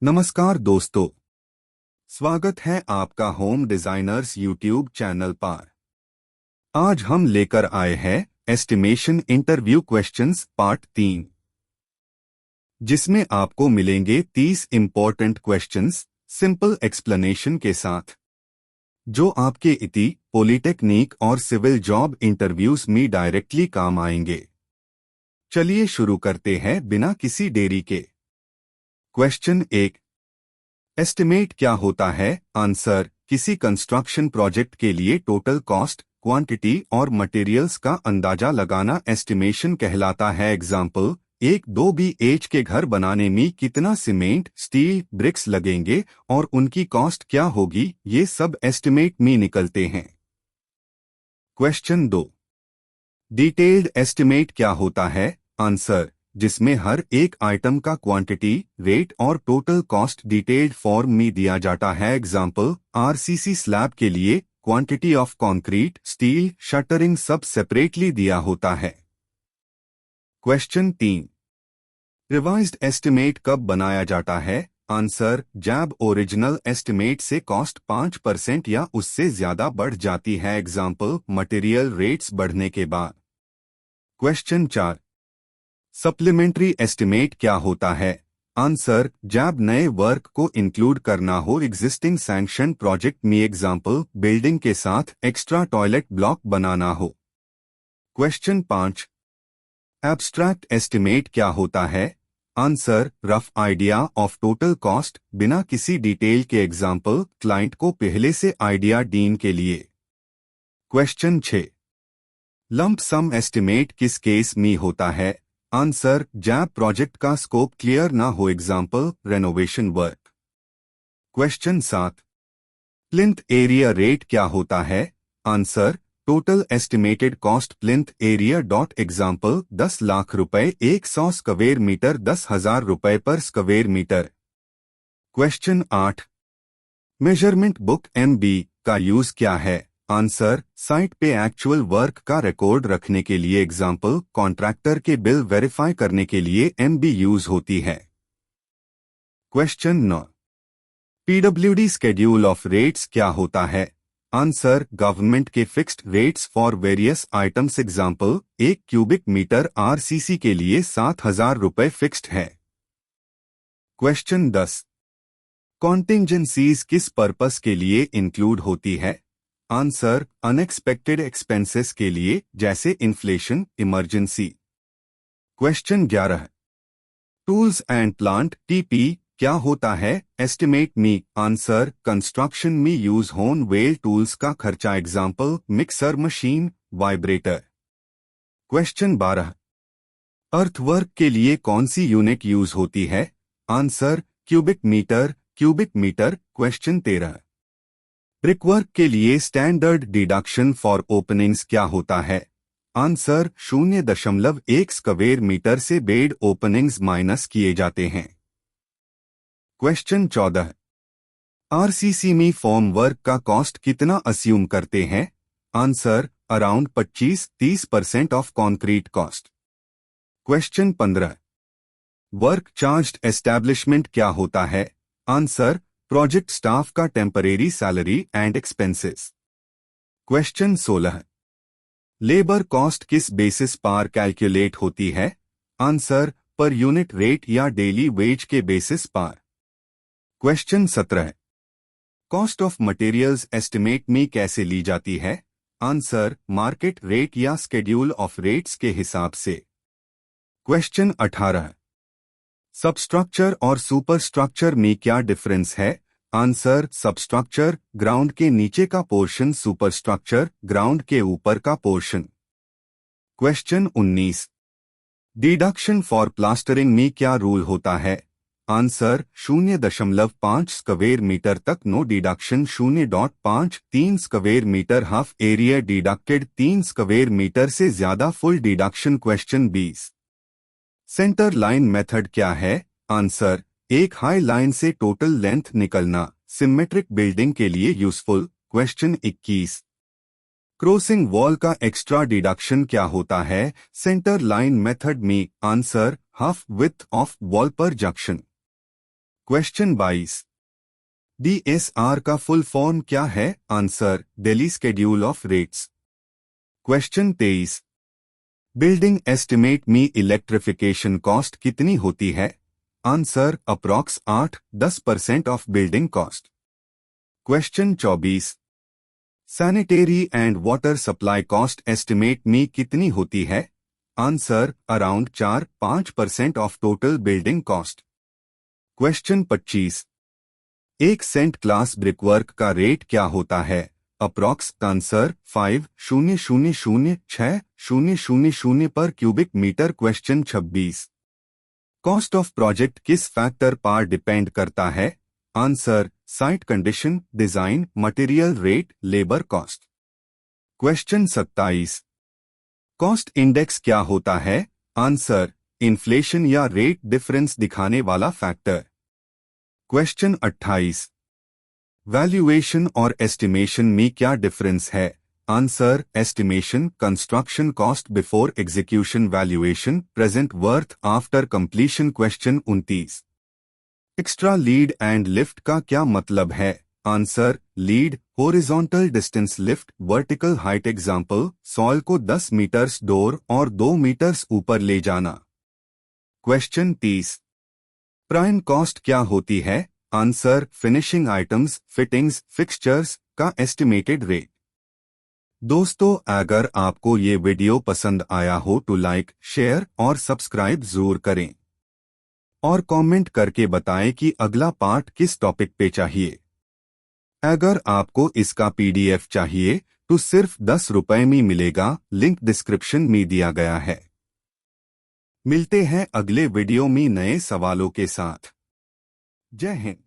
नमस्कार दोस्तों, स्वागत है आपका होम डिजाइनर्स यूट्यूब चैनल पर। आज हम लेकर आए हैं एस्टिमेशन इंटरव्यू क्वेश्चंस पार्ट 3, जिसमें आपको मिलेंगे 30 इंपॉर्टेंट क्वेश्चंस सिंपल एक्सप्लेनेशन के साथ, जो आपके इति, पॉलिटेक्निक और सिविल जॉब इंटरव्यूज में डायरेक्टली काम आएंगे। चलिए शुरू करते हैं बिना किसी देरी के। क्वेश्चन 1, एस्टिमेट क्या होता है? आंसर, किसी कंस्ट्रक्शन प्रोजेक्ट के लिए टोटल कॉस्ट, क्वांटिटी और मटेरियल्स का अंदाजा लगाना एस्टिमेशन कहलाता है। एग्जाम्पल, 1-2 BH के घर बनाने में कितना सीमेंट, स्टील, ब्रिक्स लगेंगे और उनकी कॉस्ट क्या होगी, ये सब एस्टिमेट में निकलते हैं। क्वेश्चन 2, डिटेल्ड एस्टिमेट क्या होता है? आंसर, जिसमें हर एक आइटम का क्वांटिटी, रेट और टोटल कॉस्ट डिटेल्ड फॉर्म में दिया जाता है। एग्जाम्पल, RCC स्लैब के लिए quantity of concrete, steel, shuttering सब सेपरेटली दिया होता है। क्वेश्चन 3, रिवाइज्ड एस्टिमेट कब बनाया जाता है? आंसर, जब ओरिजिनल एस्टिमेट से कॉस्ट 5% या उससे ज्यादा बढ़ जाती है। एग्जाम्पल, मटेरियल रेट्स बढ़ने के बाद। क्वेश्चन 4, सप्लीमेंट्री एस्टिमेट क्या होता है? आंसर, जब नए वर्क को इंक्लूड करना हो एग्जिस्टिंग सैंक्शन प्रोजेक्ट में। एग्जाम्पल, बिल्डिंग के साथ एक्स्ट्रा टॉयलेट ब्लॉक बनाना हो। क्वेश्चन 5, एब्स्ट्रैक्ट एस्टिमेट क्या होता है? Answer, rough idea of total cost बिना किसी डिटेल के। एग्जाम्पल, क्लाइंट को पहले से आइडिया डीन के लिए। क्वेश्चन 6, लंप सम एस्टिमेट किस केस में होता है? आंसर, जब प्रोजेक्ट का स्कोप क्लियर ना हो। Example, renovation work. Question 7, plinth area rate क्या होता है? Answer, total estimated cost plinth area dot. Example, 10 lakh रुपए 100 स्क्वायर मीटर 10,000 रुपए per square metre. Question 8, measurement book MB का यूज क्या है? आंसर, साइट पे एक्चुअल वर्क का रिकॉर्ड रखने के लिए। एग्जाम्पल, कॉन्ट्रैक्टर के बिल वेरीफाई करने के लिए MB यूज होती है। Question 9, PWD schedule of rates क्या होता है? आंसर, गवर्नमेंट के fixed rates for various items. Example, 1 cubic metre RCC के लिए 7,000 रुपए फिक्स्ड है। क्वेश्चन 10, कॉन्टिंजेंसीज किस पर्पस के लिए इंक्लूड होती है? आंसर, अनएक्सपेक्टेड एक्सपेंसेस के लिए, जैसे inflation, emergency. Question 11, tools and plant TP क्या होता है एस्टिमेट में? आंसर, कंस्ट्रक्शन में यूज होन वेल टूल्स का खर्चा। Example, mixer machine, vibrator. Question 12, earthwork के लिए कौन सी यूनिट यूज होती है? Answer, cubic metre, cubic metre. Question 13, brickwork के लिए स्टैंडर्ड डिडक्शन फॉर ओपनिंग्स क्या होता है? आंसर, 0.1 स्क्वायर मीटर से बेड ओपनिंग्स माइनस किए जाते हैं। क्वेश्चन 14, RCC में फॉर्म वर्क का कॉस्ट कितना अस्यूम करते हैं? Answer, around 25-30% of concrete cost. Question 15, work charged establishment क्या होता है? आंसर, प्रोजेक्ट स्टाफ का temporary salary and expenses. Question 16, labour cost किस बेसिस पर कैलकुलेट होती है? आंसर, पर यूनिट रेट या डेली वेज के बेसिस पर। Question 17, cost of materials estimate में कैसे ली जाती है? आंसर, मार्केट रेट या स्केड्यूल ऑफ रेट्स के हिसाब से। क्वेश्चन 18, सबस्ट्रक्चर और सुपरस्ट्रक्चर में क्या डिफरेंस है? आंसर, सबस्ट्रक्चर ग्राउंड के नीचे का पोर्शन, सुपरस्ट्रक्चर ग्राउंड के ऊपर का portion. Question 19, deduction for plastering में क्या रूल होता है? आंसर, 0.5 स्क्वायर मीटर तक no deduction, 0.53 square metre half area deducted, 3 square metre से ज्यादा full deduction. Question 20, centre line method क्या है? आंसर, एक हाई लाइन से टोटल लेंथ निकलना, सिमेट्रिक बिल्डिंग के लिए यूजफुल। क्वेश्चन 21, क्रॉसिंग वॉल का एक्स्ट्रा डिडक्शन क्या होता है सेंटर लाइन मेथड में? Answer, half width of wall पर जंक्शन। क्वेश्चन 22। DSR का फुल फॉर्म क्या है? Answer, Delhi schedule of rates. Question 23। Building estimate में इलेक्ट्रिफिकेशन कॉस्ट कितनी होती है? Answer, approx 8-10% of building cost. Question 24। Sanitary and water supply cost estimate में कितनी होती है? Answer, around 4-5% of total building cost. Question 25। एक सेंट क्लास ब्रिकवर्क का रेट क्या होता है? अप्रॉक्स। आंसर, 5,000,6,000 पर cubic metre. Question 26। Cost of project किस फैक्टर पर डिपेंड करता है? Answer, site condition, design, material rate, labour cost. Question 27। Cost index क्या होता है? आंसर, इन्फ्लेशन या रेट डिफरेंस दिखाने वाला फैक्टर। क्वेश्चन 28। वैल्यूएशन और एस्टिमेशन में क्या डिफरेंस है? Answer, estimation construction cost before execution, valuation present worth after completion. Question 29। Extra lead and lift का क्या मतलब है? Answer, lead horizontal distance, lift vertical height. Example, soil को 10 मीटर्स डोर और 2 मीटर्स ऊपर ले जाना। क्वेश्चन 30। प्राइम कॉस्ट क्या होती है? Answer, finishing items, fittings, fixtures का एस्टिमेटेड रेट। दोस्तों, अगर आपको ये वीडियो पसंद आया हो तो लाइक, शेयर और सब्सक्राइब जरूर करें और कमेंट करके बताएं कि अगला पार्ट किस टॉपिक पे चाहिए। अगर आपको इसका PDF चाहिए तो सिर्फ 10 रुपए में मिलेगा, लिंक डिस्क्रिप्शन में दिया गया है। मिलते हैं अगले वीडियो में नए सवालों के साथ। जय हिंद।